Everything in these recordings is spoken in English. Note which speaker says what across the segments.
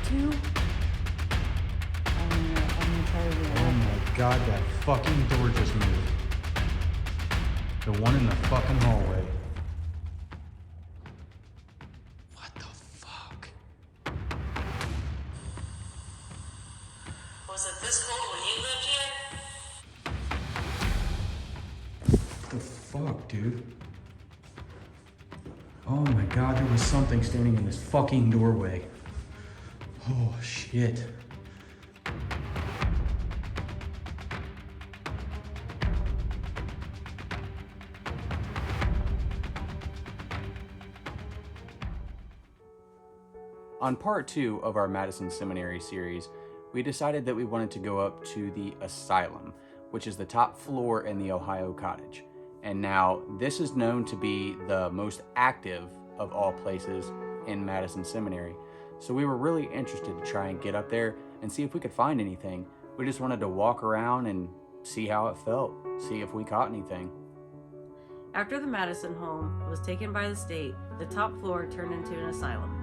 Speaker 1: 2? I'm entirely
Speaker 2: Oh my god, that fucking door just moved. The one in the fucking hallway. What the fuck?
Speaker 3: Was it this cold when you lived here?
Speaker 2: What the fuck, dude? Oh my god, there was something standing in this fucking doorway. Oh shit. On part 2 of our Madison Seminary series, we decided that we wanted to go up to the Asylum, which is the top floor in the Ohio Cottage. And now, this is known to be the most active of all places in Madison Seminary. So we were really interested to try and get up there and see if we could find anything. We just wanted to walk around and see how it felt, see if we caught anything.
Speaker 1: After the Madison home was taken by the state, the top floor turned into an asylum.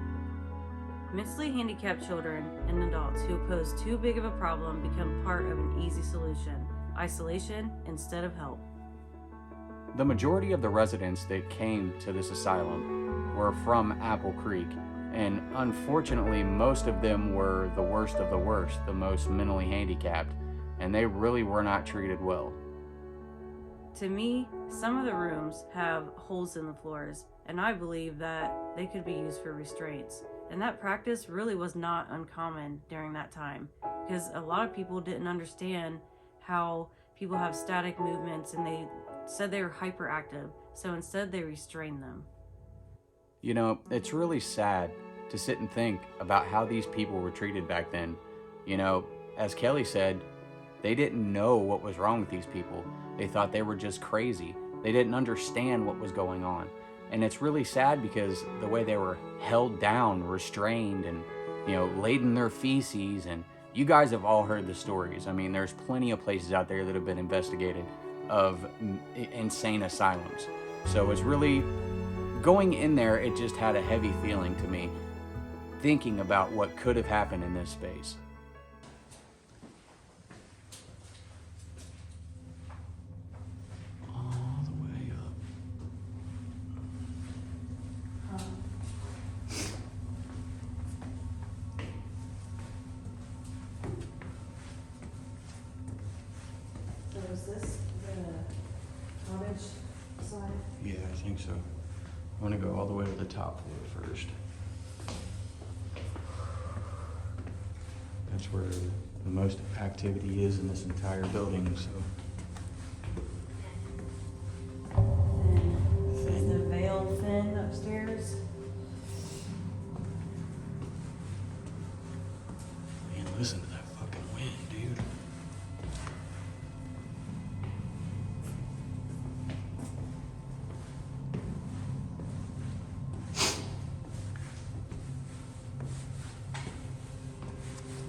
Speaker 1: Mentally handicapped children and adults who pose too big of a problem become part of an easy solution: isolation instead of help.
Speaker 2: The majority of the residents that came to this asylum were from Apple Creek, and unfortunately most of them were the worst of the worst, the most mentally handicapped, and they really were not treated well.
Speaker 1: To me, some of the rooms have holes in the floors, and I believe that they could be used for restraints. And that practice really was not uncommon during that time, because a lot of people didn't understand how people have static movements, and they said they were hyperactive, so instead they restrained them.
Speaker 2: You know, it's really sad to sit and think about how these people were treated back then. You know, as Kelly said, they didn't know what was wrong with these people. They thought they were just crazy. They didn't understand what was going on. And it's really sad because the way they were held down, restrained, and, you know, laid in their feces. And you guys have all heard the stories. I mean, there's plenty of places out there that have been investigated of insane asylums. So it's really, going in there, it just had a heavy feeling to me, thinking about what could have happened in this space.
Speaker 1: Is this the cottage side?
Speaker 2: Yeah, I think so. I want to go all the way to the top floor first. That's where the most activity is in this entire building, so.
Speaker 1: Is the veil thin upstairs?
Speaker 2: Man, listen to that fucking wind, dude.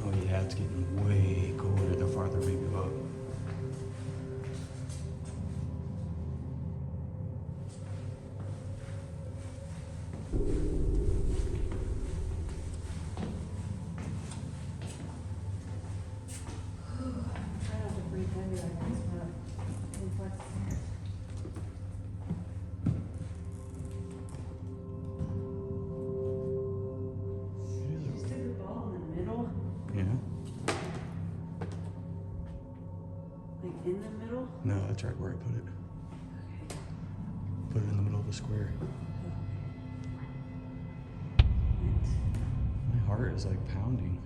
Speaker 2: Oh yeah, it's getting way colder the farther we go up.
Speaker 1: Try not to breathe heavy like this, but inflex. You stick the ball in the middle?
Speaker 2: Yeah?
Speaker 1: Like in the middle?
Speaker 2: No, that's right where I put it.
Speaker 1: Okay.
Speaker 2: Put it in the middle of the square. My heart is like pounding.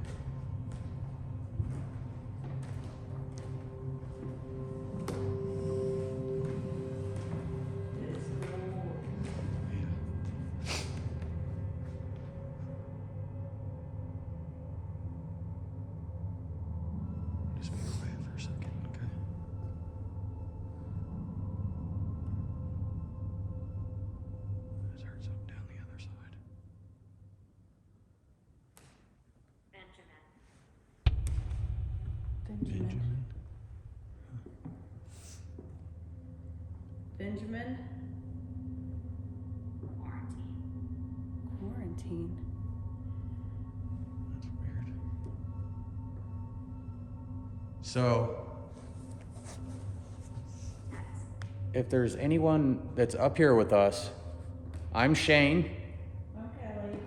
Speaker 1: It is cold.
Speaker 2: Yeah. Just be quiet for a second, okay? It hurts up down the other side.
Speaker 1: Benjamin. Benjamin? Quarantine.
Speaker 2: That's weird. So, if there's anyone that's up here with us, I'm Shane.
Speaker 1: I'm Kelly.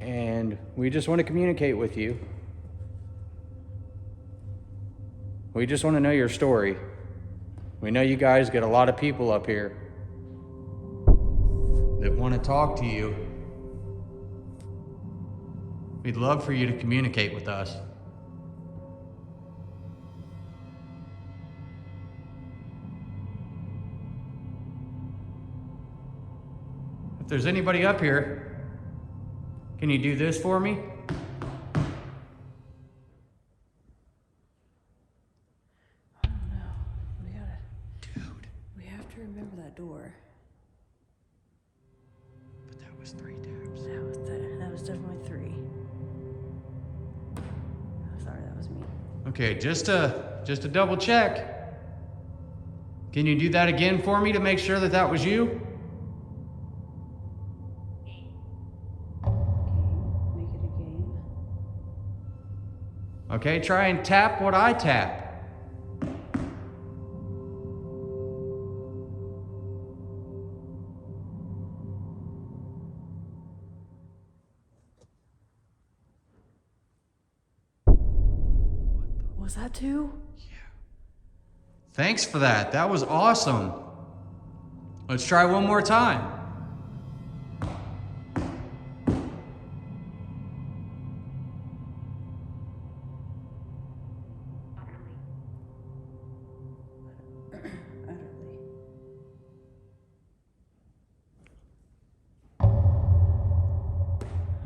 Speaker 2: And we just want to communicate with you. We just want to know your story. We know you guys get a lot of people up here that want to talk to you. We'd love for you to communicate with us. If there's anybody up here, can you do this for me?
Speaker 1: I don't know. We have to remember that door.
Speaker 2: But that was 3 taps.
Speaker 1: That was definitely 3. I'm sorry, that was me.
Speaker 2: Okay, just to double check. Can you do that again for me to make sure that that was you?
Speaker 1: Make it a game.
Speaker 2: Okay, try and tap what I tap.
Speaker 1: Was that 2?
Speaker 2: Thanks for that. That was awesome. Let's try one more time.
Speaker 1: Utterly.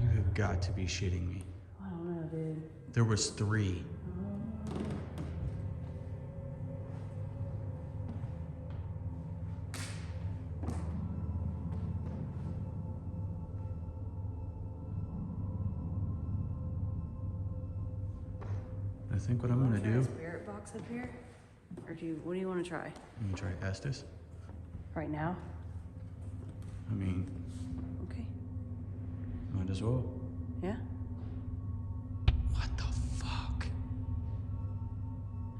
Speaker 2: You have got to be shitting me.
Speaker 1: I don't know, dude.
Speaker 2: There was 3. I think what I'm gonna
Speaker 1: Try a
Speaker 2: do,
Speaker 1: spirit box up here? Or what do you want to try?
Speaker 2: I'm gonna try Estes.
Speaker 1: Right now?
Speaker 2: I mean,
Speaker 1: Okay.
Speaker 2: might as well.
Speaker 1: Yeah?
Speaker 2: What the fuck?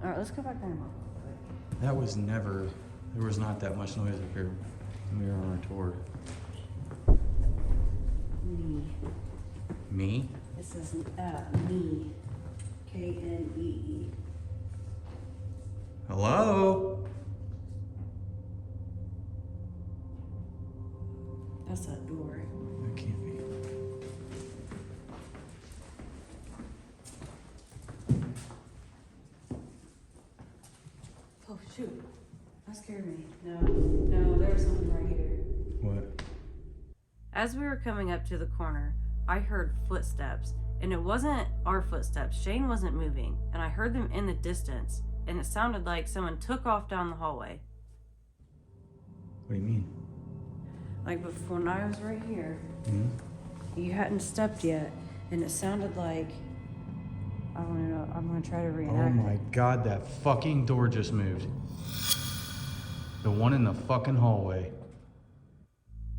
Speaker 1: Alright, let's go back there and look real quick.
Speaker 2: That was never, there was not that much noise up here when we were on our tour.
Speaker 1: Me.
Speaker 2: Me?
Speaker 1: It says me. Knee.
Speaker 2: Hello?
Speaker 1: That's that door.
Speaker 2: That can't be.
Speaker 1: Oh shoot. That scared me. No, there was something right here.
Speaker 2: What?
Speaker 1: As we were coming up to the corner, I heard footsteps. And it wasn't our footsteps. Shane wasn't moving. And I heard them in the distance. And it sounded like someone took off down the hallway.
Speaker 2: What do you mean?
Speaker 1: Like before, when I was right here,
Speaker 2: Hmm?
Speaker 1: you hadn't stepped yet. And it sounded like, I don't know, I'm gonna try to
Speaker 2: Oh
Speaker 1: reenact
Speaker 2: my
Speaker 1: it.
Speaker 2: god, that fucking door just moved. The one in the fucking hallway.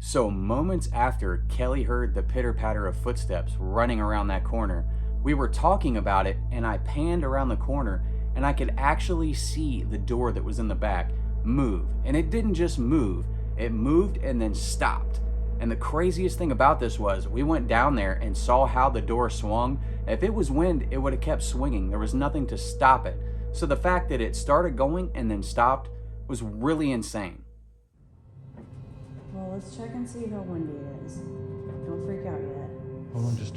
Speaker 2: So moments after Kelly heard the pitter-patter of footsteps running around that corner, we were talking about it and I panned around the corner and I could actually see the door that was in the back move. And it didn't just move, it moved and then stopped. And the craziest thing about this was we went down there and saw how the door swung. If it was wind, it would have kept swinging. There was nothing to stop it. So the fact that it started going and then stopped was really insane.
Speaker 1: Well, let's check and see how windy it is. Don't freak out yet.
Speaker 2: Hold on, just.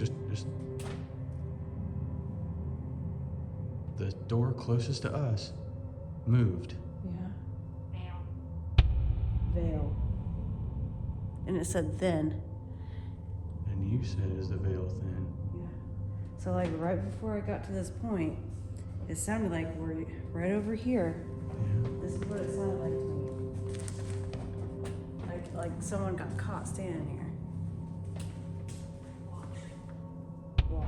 Speaker 2: The door closest to us moved.
Speaker 1: Yeah. Veil. And it said then.
Speaker 2: And you said, is the veil thin?
Speaker 1: Yeah. So like right before I got to this point, it sounded like we're right over here.
Speaker 2: Yeah.
Speaker 1: This is what it sounded like to me. Like someone got caught standing here. Wash.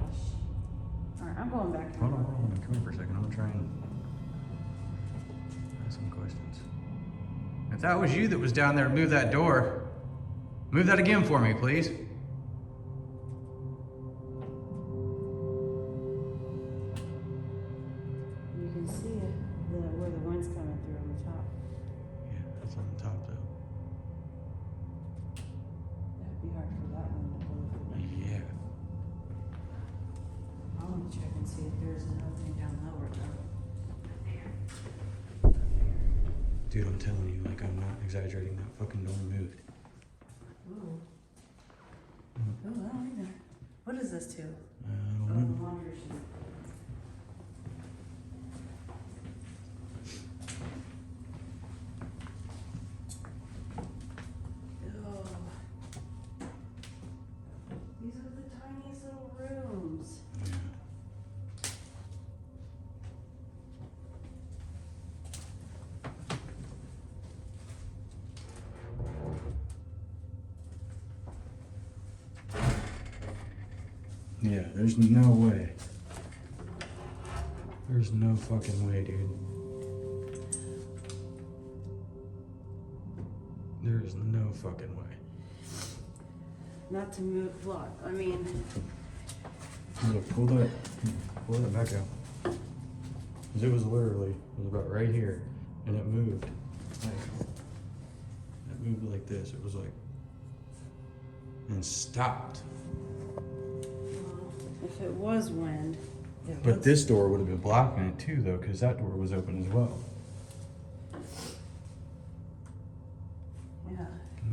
Speaker 1: Alright, I'm going back.
Speaker 2: Hold on. Come here for a second. I'm gonna try and ask some questions. If that was you that was down there to move that door, move that again for me, please.
Speaker 1: check and see if there's an opening down lower though.
Speaker 4: Dude, I'm telling you, like, I'm not exaggerating. That fucking door moved.
Speaker 1: Ooh. Ooh, I don't either. What is this to?
Speaker 4: I
Speaker 1: Oh,
Speaker 4: don't know.
Speaker 1: the laundry chute. Oh. These are the tiniest little rooms.
Speaker 4: Yeah. Yeah, there's no way. There's no fucking way, dude. There is no fucking way.
Speaker 1: Not to move block. I mean,
Speaker 4: Look, pull that back out. 'Cause it was about right here, and it moved. It moved like this. It was like, and stopped.
Speaker 1: if it was wind,
Speaker 4: But this door would have been blocking it too, though, because that door was open as well.
Speaker 1: Yeah.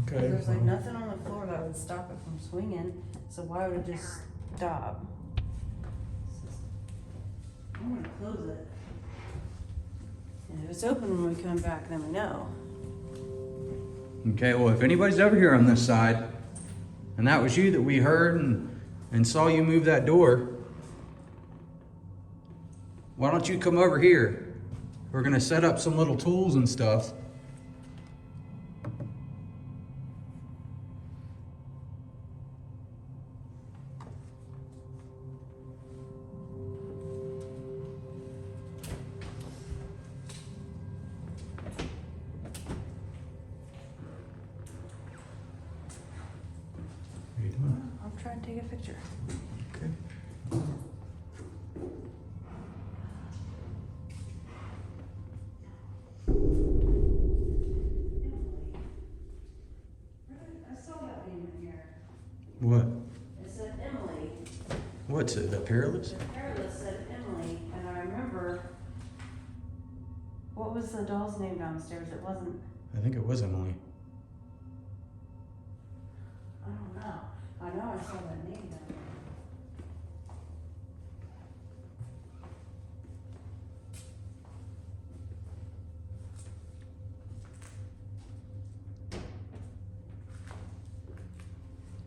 Speaker 4: Okay.
Speaker 1: There's like
Speaker 4: well,
Speaker 1: nothing on the floor that would stop it from swinging, so why would it just stop? I'm gonna close it. And if it's open when we come back, then we know.
Speaker 4: Okay, well, if anybody's over here on this side, and that was you that we heard and saw you move that door, why don't you come over here? We're gonna set up some little tools and stuff. What are you doing?
Speaker 1: I'm trying to take a picture.
Speaker 4: Okay.
Speaker 1: I saw that name in here.
Speaker 4: What?
Speaker 1: It said Emily.
Speaker 4: What's it? The Perilous?
Speaker 1: The hairless said Emily, and I remember. What was the doll's name downstairs? It wasn't.
Speaker 4: I think it was Emily.
Speaker 1: I don't know. I know I saw that name down there.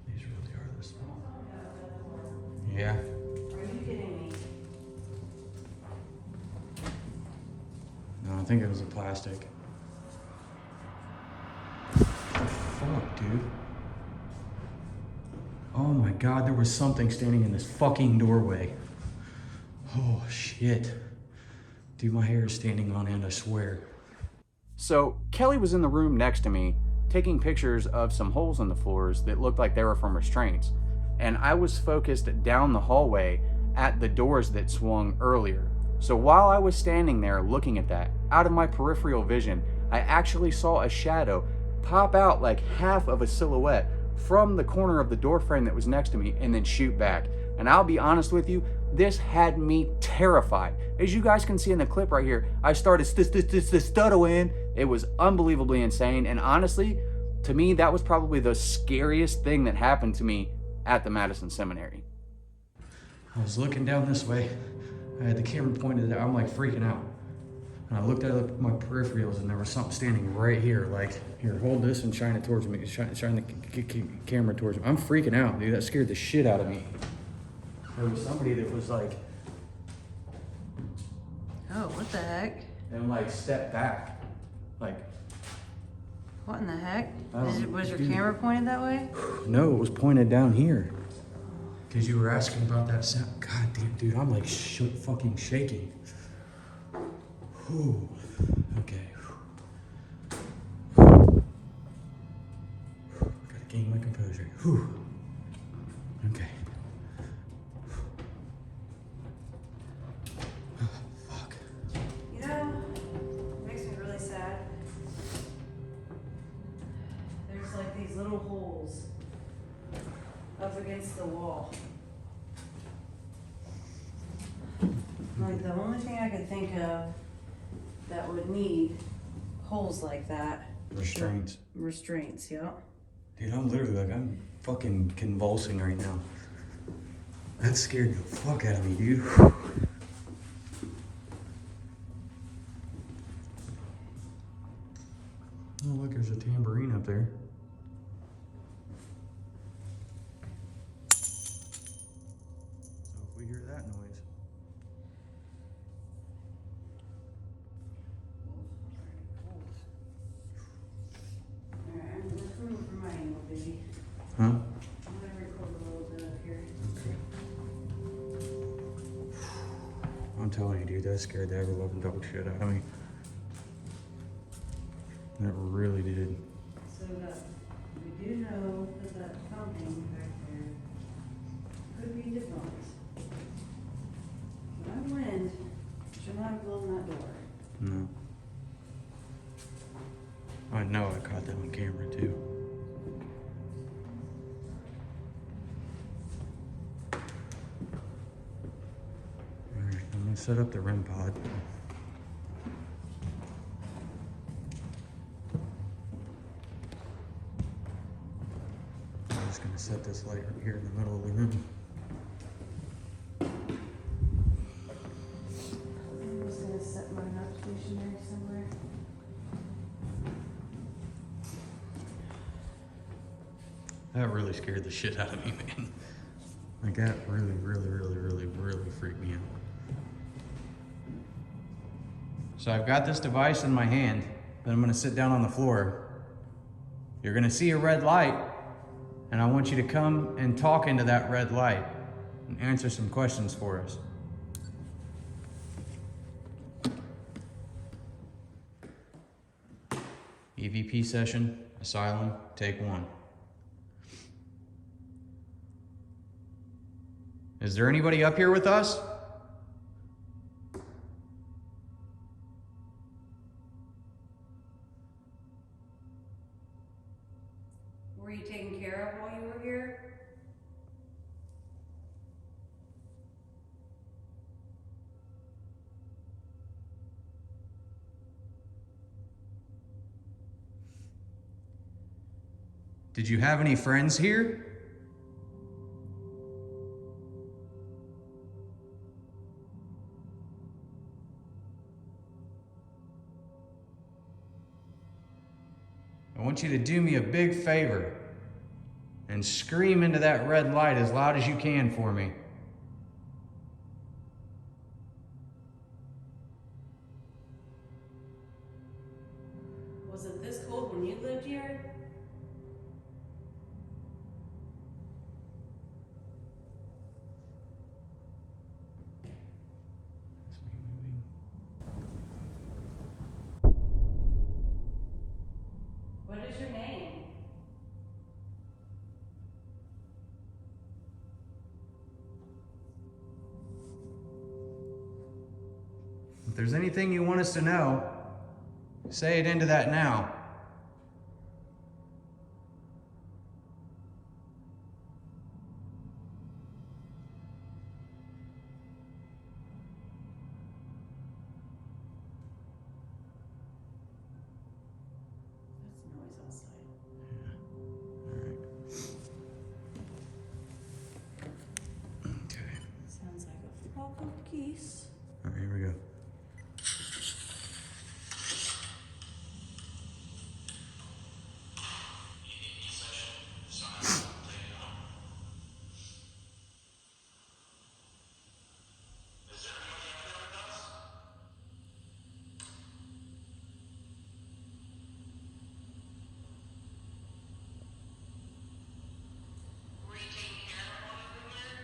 Speaker 4: These really are the small. Yeah.
Speaker 1: Are you kidding me?
Speaker 4: No, I think it was a plastic. Fuck, dude. Oh my god, there was something standing in this fucking doorway. Oh shit. Dude, my hair is standing on end, I swear.
Speaker 2: So Kelly was in the room next to me taking pictures of some holes in the floors that looked like they were from restraints. And I was focused down the hallway at the doors that swung earlier. So while I was standing there looking at that, out of my peripheral vision, I actually saw a shadow pop out like half of a silhouette from the corner of the door frame that was next to me and then shoot back. And I'll be honest with you, this had me terrified. As you guys can see in the clip right here, I started stuttering. It was unbelievably insane. And honestly, to me, that was probably the scariest thing that happened to me at the Madison Seminary.
Speaker 4: I was looking down this way. I had the camera pointed out. I'm like freaking out. And I looked at my peripherals and there was something standing right here. Like, here, hold this and shine it towards me. Shine the camera towards me. I'm freaking out, dude. That scared the shit out of me. There was somebody that was like,
Speaker 1: Oh, what the heck?
Speaker 4: and like stepped back. Like,
Speaker 1: What in the heck?
Speaker 4: I don't
Speaker 1: Was your
Speaker 4: know.
Speaker 1: camera pointed that way?
Speaker 4: no, it was pointed down here. Because you were asking about that sound. God damn, dude, I'm like fucking shaking. Whew. Okay. Gotta gain my composure. Whew. Okay. Oh, fuck.
Speaker 1: You know, it makes me really sad. There's like these little holes up against the wall. Like the only thing I could think of that would need holes like that.
Speaker 4: Restraints.
Speaker 1: Restraints, yeah.
Speaker 4: Dude, I'm literally like, I'm fucking convulsing right now. That scared the fuck out of me, dude. Oh, look, there's a tambourine up there. So if we hear that noise.
Speaker 1: Alright, I'm gonna come from my angle, baby.
Speaker 4: Huh?
Speaker 1: I'm gonna record a little bit up here.
Speaker 4: Okay. I'm telling you, dude, that scared the ever-loving dog shit out of me. That really did.
Speaker 1: So that we do know that that thumping back there could be debunked. That wind should not have blown that door.
Speaker 4: No. I know I caught that on camera too. Alright, I'm gonna set up the REM pod. I'm just gonna set this light right here in the middle of the room.
Speaker 1: I'm just gonna set mine up stationary somewhere.
Speaker 4: That really scared the shit out of me, man. Like that really freaked me out. So I've got this device in my hand, then I'm gonna sit down on the floor. You're gonna see a red light, and I want you to come and talk into that red light and answer some questions for us. EVP session, Asylum, take 1. Is there anybody up here with us?
Speaker 1: Were you taken care of while you were here?
Speaker 4: Did you have any friends here? I want you to do me a big favor and scream into that red light as loud as you can for me.
Speaker 1: Was it this cold when you lived here? What is your name?
Speaker 4: If there's anything you want us to know, say it into that now.
Speaker 1: That's noise outside.
Speaker 4: Okay.
Speaker 1: Sounds like a flock of geese.
Speaker 4: All right, here we go.
Speaker 3: Were you taking care of one of them there?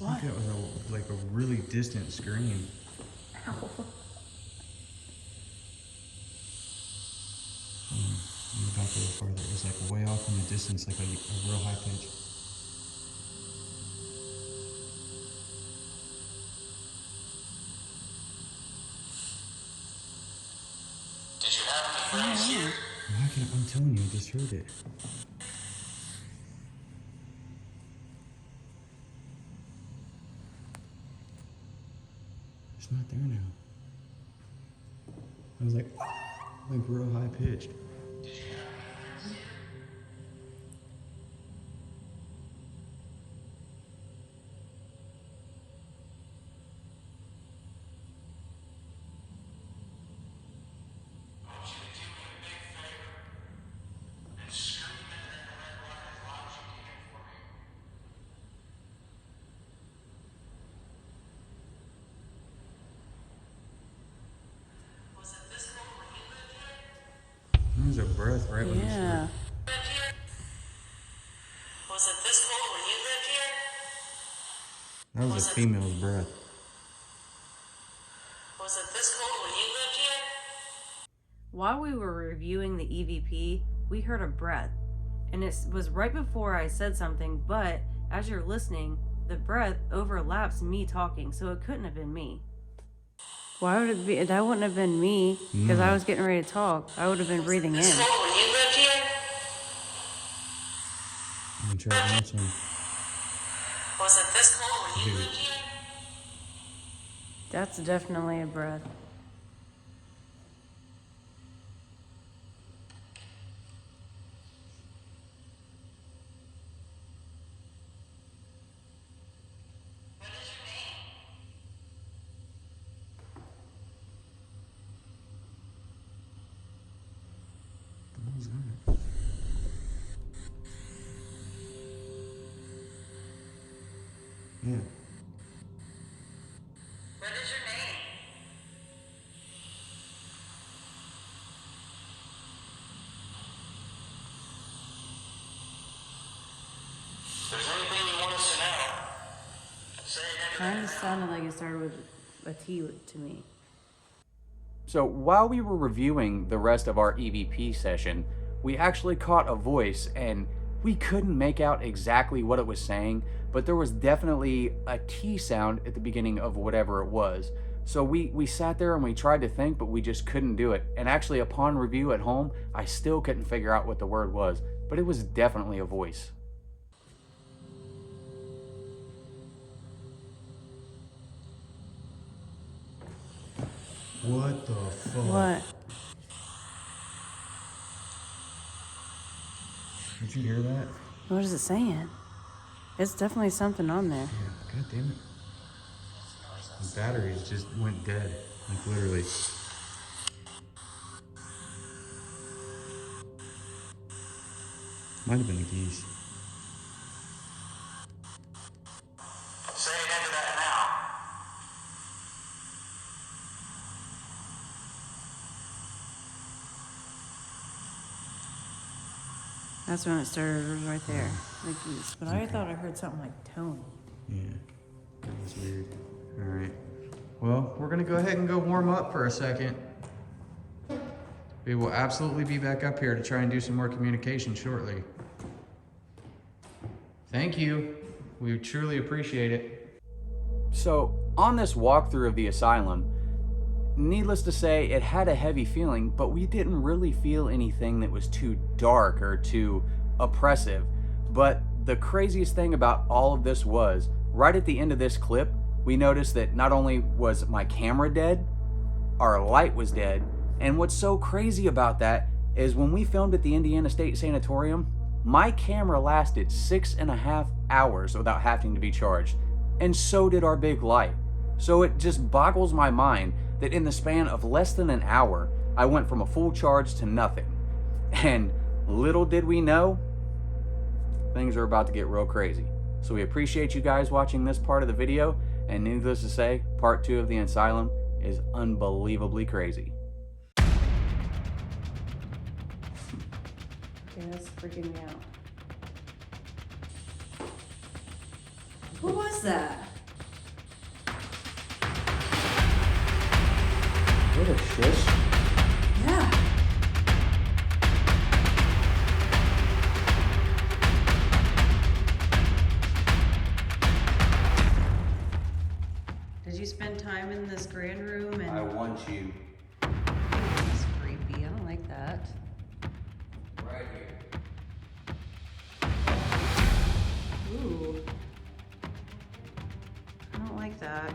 Speaker 4: I think that was like a really distant scream.
Speaker 1: Ow.
Speaker 4: I'm about to go farther. It was like way off in the distance, like a real high pitch.
Speaker 3: Did you have any friends here?
Speaker 4: I'm telling you, I just heard it. It's not there now. I was like real high pitched. There's a breath right when you
Speaker 1: Yeah.
Speaker 3: Was it this cold when you lived here?
Speaker 4: That was a female's breath.
Speaker 3: Was it this cold when you lived here?
Speaker 1: While we were reviewing the EVP, we heard a breath. And it was right before I said something, but as you're listening, the breath overlaps me talking, so it couldn't have been me. Why would it be? That wouldn't have been me, because I was getting ready to talk. I would have been breathing in.
Speaker 3: This cold when you lived here?
Speaker 4: I'm gonna try to answer him.
Speaker 3: Was it this cold when you lived here?
Speaker 1: That's definitely a breath.
Speaker 3: What is your name?
Speaker 4: What was that? Yeah.
Speaker 3: What is your name? If there's anything you want us to know, say it.
Speaker 1: Kind of sounded like it started with a T to me.
Speaker 2: So while we were reviewing the rest of our EVP session, we actually caught a voice and we couldn't make out exactly what it was saying, but there was definitely a T sound at the beginning of whatever it was. So we sat there and we tried to think, but we just couldn't do it. And actually upon review at home, I still couldn't figure out what the word was, but it was definitely a voice.
Speaker 4: What the fuck?
Speaker 1: What?
Speaker 4: Did you hear that?
Speaker 1: What is it saying? It's definitely something on there.
Speaker 4: Yeah, god damn it. The batteries just went dead, like literally. Might have been the keys.
Speaker 3: Say it into that now.
Speaker 1: That's when it started. It was right there. The geese. But I thought I heard something like Tony.
Speaker 4: Yeah, that was weird. All right. Well, we're gonna go ahead and go warm up for a second. We will absolutely be back up here to try and do some more communication shortly. Thank you. We truly appreciate it.
Speaker 2: So on this walkthrough of the asylum, needless to say, it had a heavy feeling, but we didn't really feel anything that was too dark or too oppressive. But the craziest thing about all of this was, right at the end of this clip, we noticed that not only was my camera dead, our light was dead, and what's so crazy about that is when we filmed at the Indiana State Sanatorium, my camera lasted 6.5 hours without having to be charged, and so did our big light. So it just boggles my mind that in the span of less than an hour, I went from a full charge to nothing. And little did we know, things are about to get real crazy. So we appreciate you guys watching this part of the video, and needless to say, part 2 of the Asylum is unbelievably crazy.
Speaker 1: Okay, that's freaking me out. Who was that?
Speaker 2: What a shish.
Speaker 1: Yeah. Did you spend time in this grand room and
Speaker 2: I want you.
Speaker 1: That's creepy. I don't like that.
Speaker 2: right here.
Speaker 1: Ooh. I don't like that.